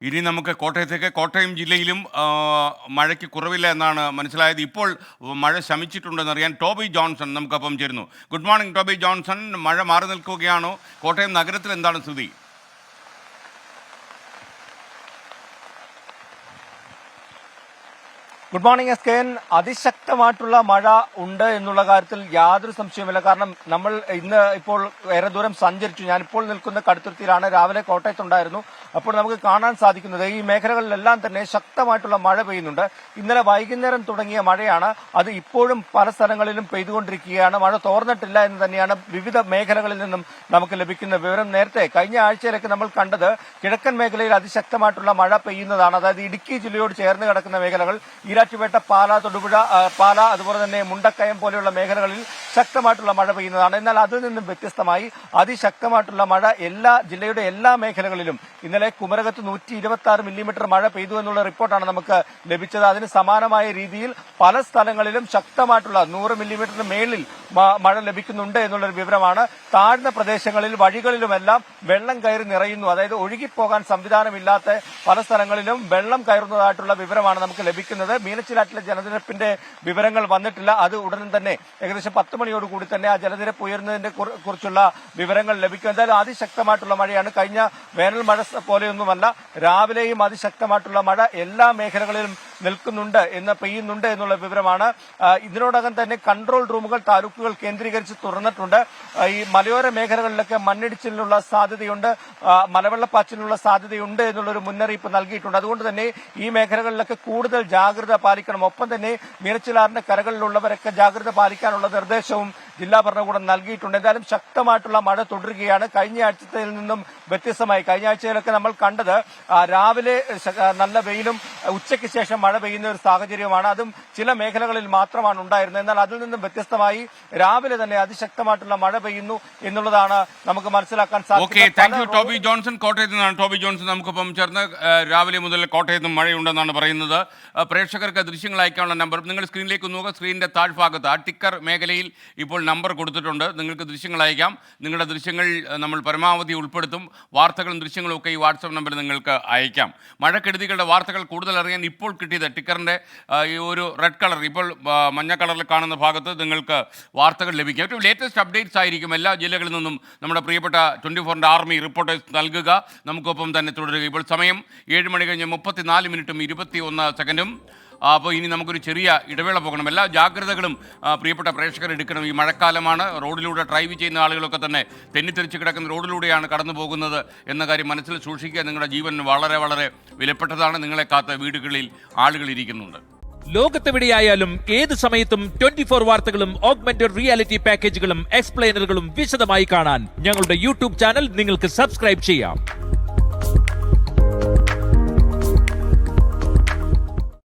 ഇനി നമുക്ക് കോട്ടയം ജില്ലയിലും മഴയ്ക്ക് കുറവില്ല എന്നാണ് മനസ്സിലായത്. ഇപ്പോൾ മഴ ശമിച്ചിട്ടുണ്ടെന്നറിയാൻ ടോബി ജോൺസൺ നമുക്കൊപ്പം ചേരുന്നു. Good morning Toby Johnson. മഴ മാറി നിൽക്കുകയാണോ? കോട്ടയം നഗരത്തിൽ എന്താണ് സ്ഥിതി? Good morning S K N. അതിശക്തമായിട്ടുള്ള മഴ ഉണ്ട് എന്നുള്ള കാര്യത്തിൽ യാതൊരു സംശയവുമില്ല. കാരണം നമ്മൾ ഇന്ന് ഇപ്പോൾ ഏറെ ദൂരം സഞ്ചരിച്ചു. ഞാനിപ്പോൾ നിൽക്കുന്ന കടുത്തുരുത്തിയിലാണ്. രാവിലെ കോട്ടയത്തുണ്ടായിരുന്നു. അപ്പോൾ നമുക്ക് കാണാൻ സാധിക്കുന്നത് ഈ മേഖലകളിലെല്ലാം തന്നെ ശക്തമായിട്ടുള്ള മഴ പെയ്യുന്നുണ്ട്. ഇന്നലെ വൈകുന്നേരം തുടങ്ങിയ മഴയാണ്. അത് ഇപ്പോഴും പല സ്ഥലങ്ങളിലും പെയ്തുകൊണ്ടിരിക്കുകയാണ്. മഴ തോർന്നിട്ടില്ല എന്ന് തന്നെയാണ് വിവിധ മേഖലകളിൽ നിന്നും നമുക്ക് ലഭിക്കുന്ന വിവരം. നേരത്തെ കഴിഞ്ഞ ആഴ്ചയിലൊക്കെ നമ്മൾ കണ്ടത് കിഴക്കൻ മേഖലയിൽ അതിശക്തമായിട്ടുള്ള മഴ പെയ്യുന്നതാണ്. അതായത് ഇടുക്കി ജില്ലയോട് ചേർന്ന് കിടക്കുന്ന മേഖലകൾ, ഈരാറ്റുപേട്ട, പാല, തൊടുപുഴ, അതുപോലെ തന്നെ മുണ്ടക്കയം പോലെയുള്ള മേഖലകളിൽ ശക്തമായിട്ടുള്ള മഴ പെയ്യുന്നതാണ്. എന്നാൽ അതിൽ നിന്നും വ്യത്യസ്തമായി അതിശക്തമായിട്ടുള്ള മഴ ജില്ലയുടെ എല്ലാ മേഖലകളിലും ഇന്നലെ കുമരകത്ത് 126 മില്ലിമീറ്റർ മഴ പെയ്തു എന്നുള്ള റിപ്പോർട്ടാണ് നമുക്ക് ലഭിച്ചത്. അതിന് സമാനമായ രീതിയിൽ പല സ്ഥലങ്ങളിലും ശക്തമായിട്ടുള്ള 100 മില്ലിമീറ്ററിന് മേളിൽ മഴ ലഭിക്കുന്നുണ്ട് എന്നുള്ളൊരു വിവരമാണ്. താഴ്ന്ന പ്രദേശങ്ങളിൽ വഴികളിലുമെല്ലാം വെള്ളം കയറി നിറയുന്നു. അതായത് ഒഴുകിപ്പോകാൻ സംവിധാനമില്ലാത്ത പല സ്ഥലങ്ങളിലും വെള്ളം കയറുന്നതായിട്ടുള്ള വിവരമാണ് നമുക്ക് ലഭിക്കുന്നത്. മീനച്ചിലാറ്റിലെ ജലനിരപ്പിന്റെ വിവരങ്ങൾ വന്നിട്ടില്ല. അത് ഉടൻ തന്നെ ഏകദേശം 10 മണിയോടുകൂടി തന്നെ ആ ജലനിരപ്പ് ഉയരുന്നതിനെ കുറിച്ചുള്ള വിവരങ്ങൾ ലഭിക്കും. എന്തായാലും അതിശക്തമായിട്ടുള്ള മഴയാണ്. കഴിഞ്ഞ വേനൽ മഴ പോലെയൊന്നുമല്ല. രാവിലെയും അതിശക്തമായിട്ടുള്ള മഴ എല്ലാ മേഖലകളിലും പെയ്യുന്നുണ്ട് എന്നുള്ള വിവരമാണ്. ഇതിനോടകം തന്നെ കൺട്രോൾ റൂമുകൾ താലൂക്കുകൾ കേന്ദ്രീകരിച്ച് തുറന്നിട്ടുണ്ട്. ഈ മലയോര മേഖലകളിലൊക്കെ മണ്ണിടിച്ചിലിനുള്ള സാധ്യതയുണ്ട്, മലവെള്ളപ്പാച്ചിലിനുള്ള സാധ്യതയുണ്ട് എന്നുള്ളൊരു മുന്നറിയിപ്പ് നൽകിയിട്ടുണ്ട്. അതുകൊണ്ട് തന്നെ ഈ മേഖലകളിലൊക്കെ കൂടുതൽ ജാഗ്രത പാലിക്കണം. ഒപ്പം തന്നെ മീനച്ചിലാറിന്റെ കരകളിലുള്ളവരൊക്കെ ജാഗ്രത പാലിക്കാനുള്ള നിർദ്ദേശവും ജില്ലാ ഭരണകൂടം നൽകിയിട്ടുണ്ട്. എന്തായാലും ശക്തമായിട്ടുള്ള മഴ തുടരുകയാണ്. കഴിഞ്ഞ ആഴ്ചയിൽ നിന്നും വ്യത്യസ്തമായി കഴിഞ്ഞ ആഴ്ചയിലൊക്കെ നമ്മൾ കണ്ടത് രാവിലെ നല്ല വെയിലും ഉച്ചയ്ക്ക് ശേഷം മഴ പെയ്യുന്ന ഒരു സാഹചര്യമാണ്. അതും ചില മേഖലകളിൽ മാത്രമാണ് ഉണ്ടായിരുന്നത്. എന്നാൽ അതിൽ നിന്നും വ്യത്യസ്തമായി രാവിലെ തന്നെ അതിശക്തമായിട്ടുള്ള മഴ പെയ്യുന്നു എന്നുള്ളതാണ് നമുക്ക് മനസ്സിലാക്കാൻ സാധിക്കുന്നത്. ടോബി ജോൺസൺ കോട്ടയത്ത് നിന്നാണ്. ടോബി ജോൺസൺ നമുക്കൊപ്പം ചേർന്ന് രാവിലെ മുതൽ കോട്ടയത്തും മഴയുണ്ടെന്നാണ് പറയുന്നത്. പ്രേക്ഷകർക്ക് ദൃശ്യങ്ങൾ അയക്കാനുള്ള നമ്പർ നിങ്ങൾ സ്ക്രീനിലേക്ക് നോക്കുക. സ്ക്രീനിന്റെ താഴ്ഭാഗത്ത് ആ ടിക്കർ മേഖലയിൽ ഇപ്പോൾ നമ്പർ കൊടുത്തിട്ടുണ്ട്. നിങ്ങൾക്ക് ദൃശ്യങ്ങൾ അയക്കാം. നിങ്ങളുടെ ദൃശ്യങ്ങൾ നമ്മൾ പരമാവധി ഉൾപ്പെടുത്തും. വാർത്തകളും ദൃശ്യങ്ങളും ഒക്കെ ഈ വാട്സാപ്പ് നമ്പറിൽ നിങ്ങൾക്ക് അയക്കാം. മഴക്കെടുതികളുടെ വാർത്തകൾ കൂടുതൽ അറിയാൻ ഇപ്പോൾ കിട്ടിയത് ടിക്കറിൻ്റെ ഈ ഒരു റെഡ് കളർ, ഇപ്പോൾ മഞ്ഞ കളറിൽ കാണുന്ന ഭാഗത്ത് നിങ്ങൾക്ക് വാർത്തകൾ ലഭിക്കും. ഏറ്റവും ലേറ്റസ്റ്റ് അപ്ഡേറ്റ്സ് ആയിരിക്കും എല്ലാ ജില്ലകളിൽ നിന്നും നമ്മുടെ പ്രിയപ്പെട്ട 24 ആർമി റിപ്പോർട്ടേഴ്സ് നൽകുക. നമുക്കൊപ്പം തന്നെ തുടരുക. ഇപ്പോൾ സമയം 7 മണി കഴിഞ്ഞ് 34 മിനിറ്റും 21 സെക്കൻഡും. അപ്പോൾ ഇനി നമുക്കൊരു ചെറിയ ഇടവേള പോകണം. എല്ലാ ജാഗ്രതകളും പ്രിയപ്പെട്ട പ്രേക്ഷകർ എടുക്കണം. ഈ മഴക്കാലമാണ്. റോഡിലൂടെ ഡ്രൈവ് ചെയ്യുന്ന ആളുകളൊക്കെ തന്നെ തെന്നിത്തെറിച്ച് കിടക്കുന്ന റോഡിലൂടെയാണ് കടന്നു പോകുന്നത് എന്ന കാര്യം മനസ്സിൽ സൂക്ഷിക്കുക. നിങ്ങളുടെ ജീവൻ വളരെ വളരെ വിലപ്പെട്ടതാണ്. നിങ്ങളെ കാത്ത വീടുകളിൽ ആളുകൾ ഇരിക്കുന്നുണ്ട്. ലോകത്തെവിടെയായാലും ഏത് സമയത്തും 24 വാർത്തകളും ഓഗ്മെന്റഡ് റിയാലിറ്റി പാക്കേജുകളും എക്സ്പ്ലെയിനറുകളും വിശദമായി കാണാൻ ഞങ്ങളുടെ യൂട്യൂബ് ചാനൽ നിങ്ങൾക്ക് സബ്സ്ക്രൈബ് ചെയ്യാം.